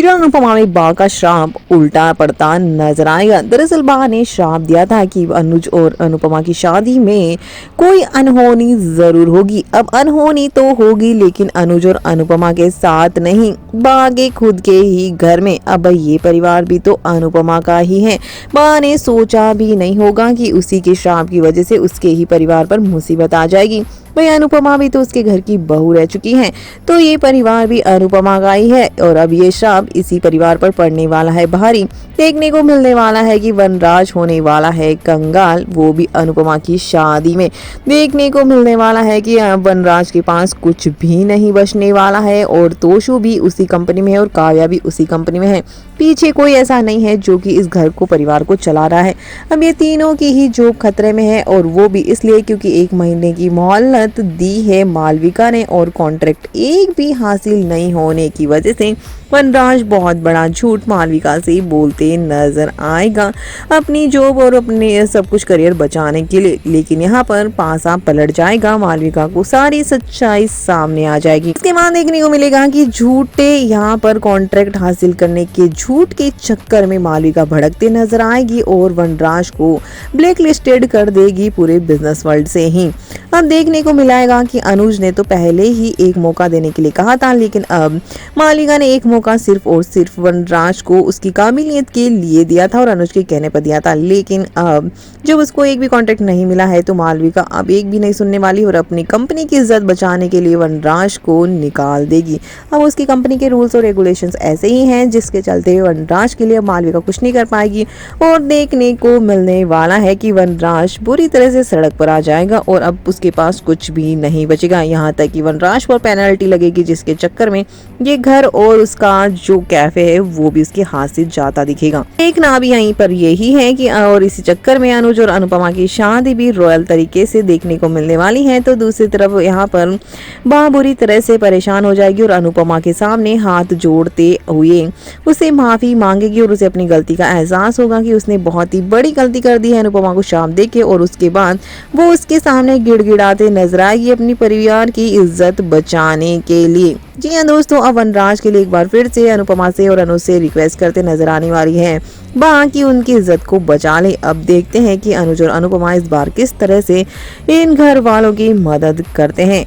जो अनुपमा में बा का श्राप उल्टा पड़ता नजर आएगा। दरअसल बा ने श्राप दिया था कि अनुज और अनुपमा की शादी में कोई अनहोनी जरूर होगी। अब अनहोनी तो होगी लेकिन अनुज और अनुपमा के साथ नहीं, बा के खुद के ही घर में। अब ये परिवार भी तो अनुपमा का ही है। बा ने सोचा भी नहीं होगा कि उसी के श्राप की वजह से उसके ही परिवार पर मुसीबत आ जाएगी। भाई अनुपमा भी तो उसके घर की बहू रह चुकी है, तो ये परिवार भी अनुपमा का ही है और अब ये श्राप इसी परिवार पर पड़ने वाला है भारी। देखने को मिलने वाला है कि वनराज होने वाला है कंगाल, वो भी अनुपमा की शादी में। देखने को मिलने वाला है कि वनराज के पास कुछ भी नहीं बचने वाला है और तोशु भी उसी कंपनी में है और काव्या भी उसी कंपनी में है। पीछे कोई ऐसा नहीं है जो कि इस घर को परिवार को चला रहा है। अब ये तीनों की ही जॉब खतरे में है और वो भी इसलिए क्योंकि 1 महीने की मोहलत दी है मालविका ने और कॉन्ट्रैक्ट एक भी हासिल नहीं होने की वजह से वनराज बहुत बड़ा झूठ मालविका से बोलते नजर आएगा अपनी जॉब और अपने सब कुछ करियर बचाने के लिए। लेकिन यहाँ पर पासा पलट जाएगा, मालविका को सारी सच्चाई सामने आ जाएगी। इसके बाद देखने को मिलेगा कि झूठे यहाँ पर कॉन्ट्रैक्ट हासिल करने के झूठ के चक्कर में मालविका भड़कते नजर आएगी और वनराज को ब्लैक लिस्टेड कर देगी पूरे बिजनेस वर्ल्ड से ही। अब देखने को मिलेगा कि अनुज ने तो पहले ही एक मौका देने के लिए कहा था, लेकिन अब मालविका ने एक मौका सिर्फ और सिर्फ वनराज को उसकी काबिलियत के लिए दिया था और अनुज के कहने पर दिया था। लेकिन अब जब उसको एक भी कॉन्ट्रैक्ट नहीं मिला है तो मालविका अब एक भी नहीं सुनने वाली और अपनी कंपनी की इज्जत बचाने के लिए वनराज को निकाल देगी। अब उसकी कंपनी के रूल्स और रेगुलेशंस ऐसे ही हैं जिसके चलते वनराज के लिए मालविका कुछ नहीं कर पाएगी और देखने को मिलने वाला है कि वनराज बुरी तरह से सड़क पर आ जाएगा और अब उसके पास कुछ भी नहीं बचेगा। यहाँ तक कि वनराज पर पेनल्टी लगेगी जिसके चक्कर में ये घर और उसका जो कैफे है वो भी उसके हाथ से जाता दिखेगा। देखना अभी यहीं पर यही है कि और इसी चक्कर में अनुज और अनुपमा की शादी भी रॉयल तरीके से देखने को मिलने वाली है। तो दूसरी तरफ यहाँ पर बा बुरी तरह से परेशान हो जाएगी और अनुपमा के सामने हाथ जोड़ते हुए उसे माफी मांगेगी और उसे अपनी गलती का एहसास होगा कि उसने बहुत ही बड़ी गलती कर दी है अनुपमा को शाम देके और उसके बाद वो उसके सामने गिड़गिड़ाते नजर आएगी अपनी परिवार की इज्जत बचाने के लिए। जी हाँ दोस्तों, अब वनराज के लिए एक बार फिर से अनुपमा से और अनुज से रिक्वेस्ट करते नजर आने वाली है बाकी उनकी इज्जत को बचा ले। अब देखते हैं कि अनुज और अनुपमा इस बार किस तरह से इन घर वालों की मदद करते हैं।